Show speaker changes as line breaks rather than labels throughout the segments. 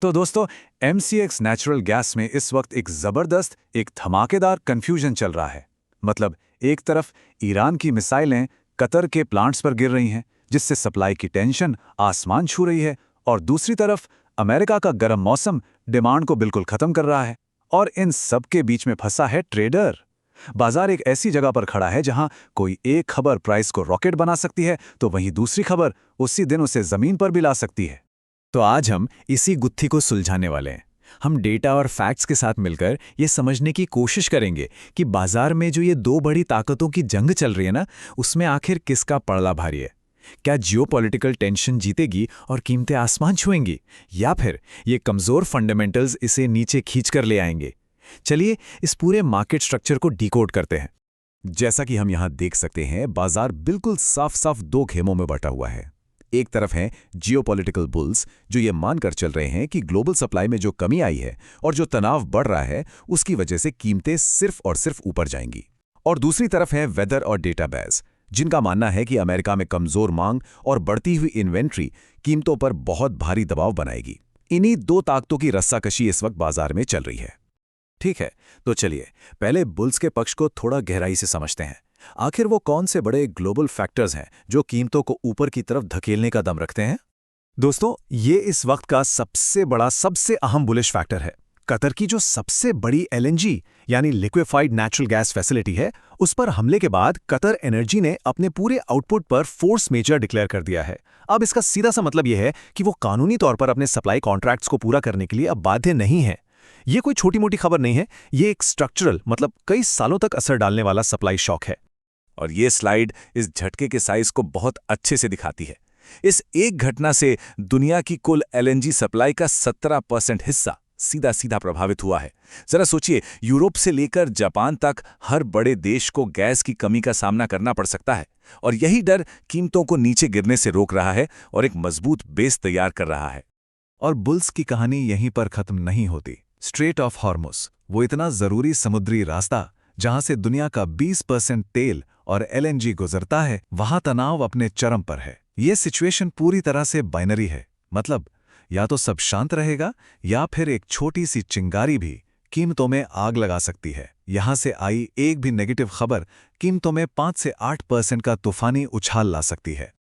तो दोस्तों, MCX natural gas में इस वक्त एक धमाकेदार कन्फ्यूजन चल रहा है। मतलब एक तरफ ईरान की मिसाइलें कतर के प्लांट्स पर गिर रही हैं, जिससे सप्लाई की टेंशन आसमान छू रही है, और दूसरी तरफ अमेरिका का गर्म मौसम डिमांड को बिल्कुल खत्म कर रहा है। और इन सब के बीच में फंसा है ट्रेडर। बाजार एक ऐसी जगह पर खड़ा है जहां कोई एक खबर प्राइस को रॉकेट बना सकती है, तो वहीं दूसरी खबर उसी दिन उसे जमीन पर भी ला सकती है।
तो आज हम इसी गुत्थी को सुलझाने वाले हैं। हम डेटा और फैक्ट्स के साथ मिलकर ये समझने की कोशिश करेंगे कि बाजार में जो ये दो बड़ी ताकतों की जंग चल रही है ना, उसमें आखिर किसका पड़ला भारी है। क्या जियोपॉलिटिकल टेंशन जीतेगी और कीमतें आसमान छुएंगी, या फिर ये कमजोर फंडामेंटल्स इसे नीचे खींचकर ले आएंगे। चलिए इस पूरे मार्केट स्ट्रक्चर को डिकोड करते हैं। जैसा कि हम यहां देख सकते हैं, बाजार बिल्कुल साफ साफ दो खेमों में बटा हुआ है। एक तरफ हैं जियोपॉलिटिकल बुल्स, जो ये मानकर चल रहे हैं कि ग्लोबल सप्लाई में जो कमी आई है और जो तनाव बढ़ रहा है, उसकी वजह से कीमतें सिर्फ और सिर्फ ऊपर जाएंगी। और दूसरी तरफ है वेदर और डेटा बेस, जिनका मानना है कि अमेरिका में कमजोर मांग और बढ़ती हुई इन्वेंट्री कीमतों पर बहुत भारी दबाव बनाएगी। इन्हीं दो ताकतों की रस्साकशी इस वक्त बाजार में चल रही है। ठीक है, तो चलिए पहले बुल्स के पक्ष को थोड़ा गहराई से समझते हैं। आखिर वो कौन से बड़े ग्लोबल फैक्टर्स हैं जो कीमतों को ऊपर की तरफ धकेलने का दम रखते हैं? दोस्तों, ये इस वक्त का सबसे बड़ा, सबसे अहम बुलिश फैक्टर है। कतर की जो सबसे बड़ी LNG यानी लिक्विफाइड नेचुरल गैस फैसिलिटी है, उस पर हमले के बाद कतर एनर्जी ने अपने पूरे आउटपुट पर फोर्स मेजर डिक्लेयर कर दिया है। अब इसका सीधा सा मतलब यह है कि वो कानूनी तौर पर अपने सप्लाई कॉन्ट्रैक्ट्स को पूरा करने के लिए अब बाध्य नहीं है। ये कोई छोटी मोटी खबर नहीं है, ये एक स्ट्रक्चरल, मतलब कई सालों तक असर डालने वाला सप्लाई शॉक है।
और ये स्लाइड इस झटके के साइज को बहुत अच्छे से दिखाती है। इस एक घटना से दुनिया की कुल LNG सप्लाई का 17% हिस्सा सीधा सीधा प्रभावित हुआ है। जरा सोचिए, यूरोप से लेकर जापान तक हर बड़े देश को गैस की कमी का सामना करना पड़ सकता है, और यही डर कीमतों को नीचे गिरने से रोक रहा है और एक मजबूत बेस तैयार कर रहा है।
और बुल्स की कहानी यहीं पर खत्म नहीं होती। स्ट्रेट ऑफ हॉर्मुज, वो इतना जरूरी समुद्री रास्ता जहां से दुनिया का 20% तेल और LNG गुजरता है, वहां तनाव अपने चरम पर है। ये सिचुएशन पूरी तरह से बाइनरी है। मतलब या तो सब शांत रहेगा, या फिर एक छोटी सी चिंगारी भी कीमतों में आग लगा सकती है। यहां से आई एक भी नेगेटिव खबर कीमतों में 5 से 8% का तूफानी उछाल ला सकती है।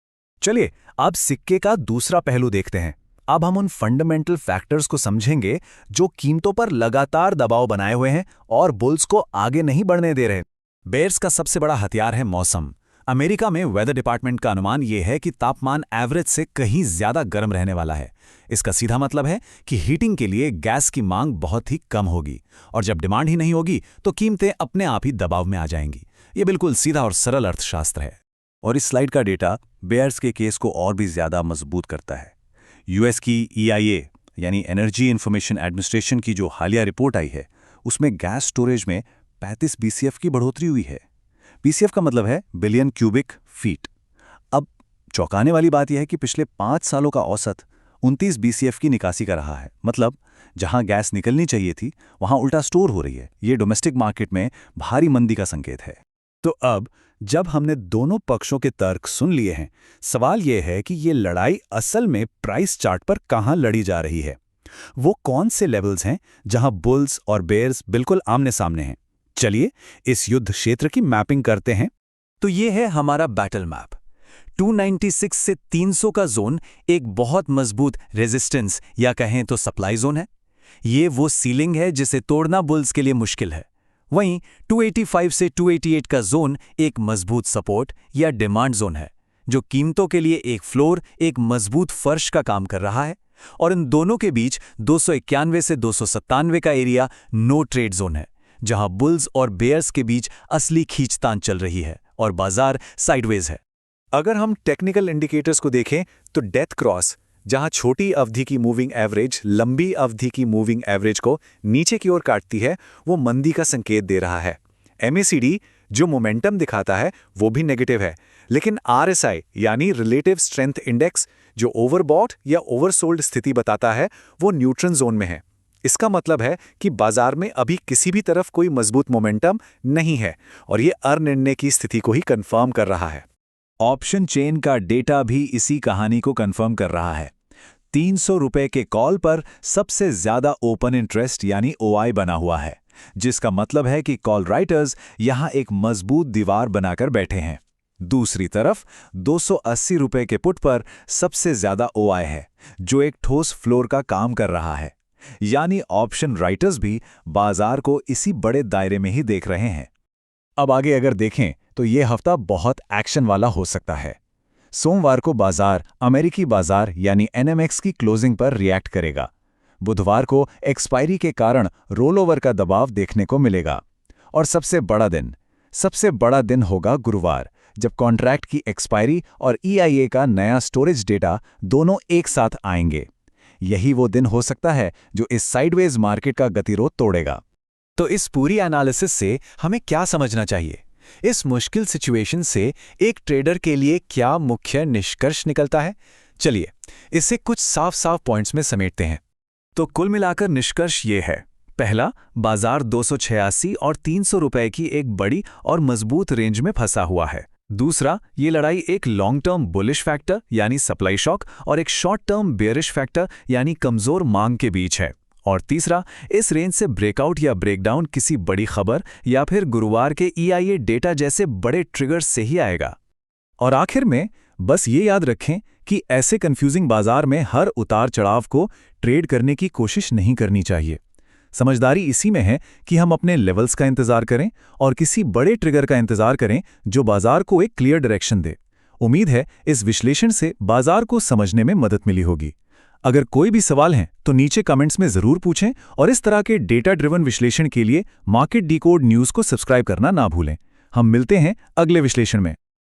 चलिए अब सिक्के का दूसरा पहलू देखते हैं। अब हम उन फंडामेंटल फैक्टर्स को समझेंगे जो कीमतों पर लगातार दबाव बनाए हुए हैं और बुल्स को आगे नहीं बढ़ने दे रहे। बेयर्स का सबसे बड़ा हथियार है मौसम। अमेरिका में वेदर डिपार्टमेंट का अनुमान यह है कि तापमान एवरेज से कहीं ज्यादा गर्म रहने वाला है। इसका सीधा मतलब है कि हीटिंग के लिए गैस की मांग बहुत ही कम होगी, और जब डिमांड ही नहीं होगी तो कीमतें अपने आप ही दबाव में आ जाएंगी। ये बिल्कुल सीधा और सरल अर्थशास्त्र है।
और इस स्लाइड का डेटा बेयर्स के केस को और भी ज्यादा मजबूत करता है। US की EIA यानी एनर्जी इंफॉर्मेशन एडमिनिस्ट्रेशन की जो हालिया रिपोर्ट आई है, उसमें गैस स्टोरेज में 35 BCF की बढ़ोतरी हुई है। BCF का मतलब है बिलियन क्यूबिक फीट। अब चौंकाने वाली बात यह है कि पिछले 5 सालों का औसत 29 BCF की निकासी का रहा है। मतलब जहां गैस निकलनी चाहिए थी, वहां उल्टा स्टोर हो रही है। ये डोमेस्टिक मार्केट में भारी मंदी का संकेत है।
तो अब जब हमने दोनों पक्षों के तर्क सुन लिए हैं, सवाल यह है कि ये लड़ाई असल में प्राइस चार्ट पर कहां लड़ी जा रही है। वो कौन से लेवल्स हैं जहां बुल्स और बेयर्स बिल्कुल आमने सामने हैं। चलिए इस युद्ध क्षेत्र की मैपिंग करते हैं।
तो ये है हमारा बैटल मैप। 296 से 300 का जोन एक बहुत मजबूत रेजिस्टेंस या कहें तो सप्लाई जोन है। ये वो सीलिंग है जिसे तोड़ना बुल्स के लिए मुश्किल है। वहीं 285 से 288 का जोन एक मजबूत सपोर्ट या डिमांड जोन है, जो कीमतों के लिए एक फ्लोर, एक मजबूत फर्श का काम कर रहा है। और इन दोनों के बीच 291 से 297 का एरिया नो ट्रेड जोन है, जहां बुल्स और बेयर्स के बीच असली खींचतान चल रही है और बाजार साइडवेज है।
अगर हम टेक्निकल इंडिकेटर्स को देखें तो डेथ क्रॉस, जहां छोटी अवधि की मूविंग एवरेज लंबी अवधि की मूविंग एवरेज को नीचे की ओर काटती है, वो मंदी का संकेत दे रहा है। MACD जो मोमेंटम दिखाता है वो भी नेगेटिव है, लेकिन RSI यानी रिलेटिव स्ट्रेंथ इंडेक्स जो ओवरबॉट या ओवरसोल्ड स्थिति बताता है, वो न्यूट्रल जोन में है। इसका मतलब है कि बाजार में अभी किसी भी तरफ कोई मजबूत मोमेंटम नहीं है, और ये अनिर्णय की स्थिति को ही कंफर्म कर रहा है।
ऑप्शन चेन का डेटा भी इसी कहानी को कंफर्म कर रहा है।
300 रुपए के कॉल पर सबसे ज्यादा ओपन इंटरेस्ट यानी OI बना हुआ है, जिसका मतलब है कि कॉल राइटर्स यहां एक मजबूत दीवार बनाकर बैठे हैं। दूसरी तरफ 280 रुपए के पुट पर सबसे ज्यादा OI है, जो एक ठोस फ्लोर का काम कर रहा है। यानी ऑप्शन राइटर्स भी बाजार को इसी बड़े दायरे में ही देख रहे हैं।
अब आगे अगर देखें तो ये हफ्ता बहुत एक्शन वाला हो सकता है। सोमवार को बाजार अमेरिकी बाजार यानी NMX की क्लोजिंग पर रिएक्ट करेगा। बुधवार को एक्सपायरी के कारण रोलओवर का दबाव देखने को मिलेगा। और सबसे बड़ा दिन होगा गुरुवार, जब कॉन्ट्रैक्ट की एक्सपायरी और EIA का नया स्टोरेज डेटा दोनों एक साथ आएंगे। यही वो दिन हो सकता है जो इस साइडवेज मार्केट का गतिरोध तोड़ेगा।
तो इस पूरी एनालिसिस से हमें क्या समझना चाहिए? इस मुश्किल सिचुएशन से एक ट्रेडर के लिए क्या मुख्य निष्कर्ष निकलता है? चलिए इसे कुछ साफ पॉइंट्स में समेटते हैं। तो कुल मिलाकर निष्कर्ष ये है। पहला, बाजार 286 और 300 रुपए की एक बड़ी और मजबूत रेंज में फंसा हुआ है। दूसरा, ये लड़ाई एक लॉन्ग टर्म बुलिश फैक्टर यानी सप्लाई शॉक और एक शॉर्ट टर्म बेयरिश फैक्टर यानी कमजोर मांग के बीच है। और तीसरा, इस रेंज से ब्रेकआउट या ब्रेकडाउन किसी बड़ी खबर या फिर गुरुवार के EIA डेटा जैसे बड़े ट्रिगर्स से ही आएगा।
और आखिर में बस ये याद रखें कि ऐसे कंफ्यूजिंग बाजार में हर उतार चढ़ाव को ट्रेड करने की कोशिश नहीं करनी चाहिए। समझदारी इसी में है कि हम अपने लेवल्स का इंतजार करें और किसी बड़े ट्रिगर का इंतजार करें जो बाजार को एक क्लियर डायरेक्शन दे। उम्मीद है इस विश्लेषण से बाजार को समझने में मदद मिली होगी। अगर कोई भी सवाल हैं तो नीचे कमेंट्स में जरूर पूछें और इस तरह के डेटा ड्रिवन विश्लेषण के लिए मार्केट डिकोड न्यूज़ को सब्सक्राइब करना ना भूलें। हम मिलते हैं अगले विश्लेषण में।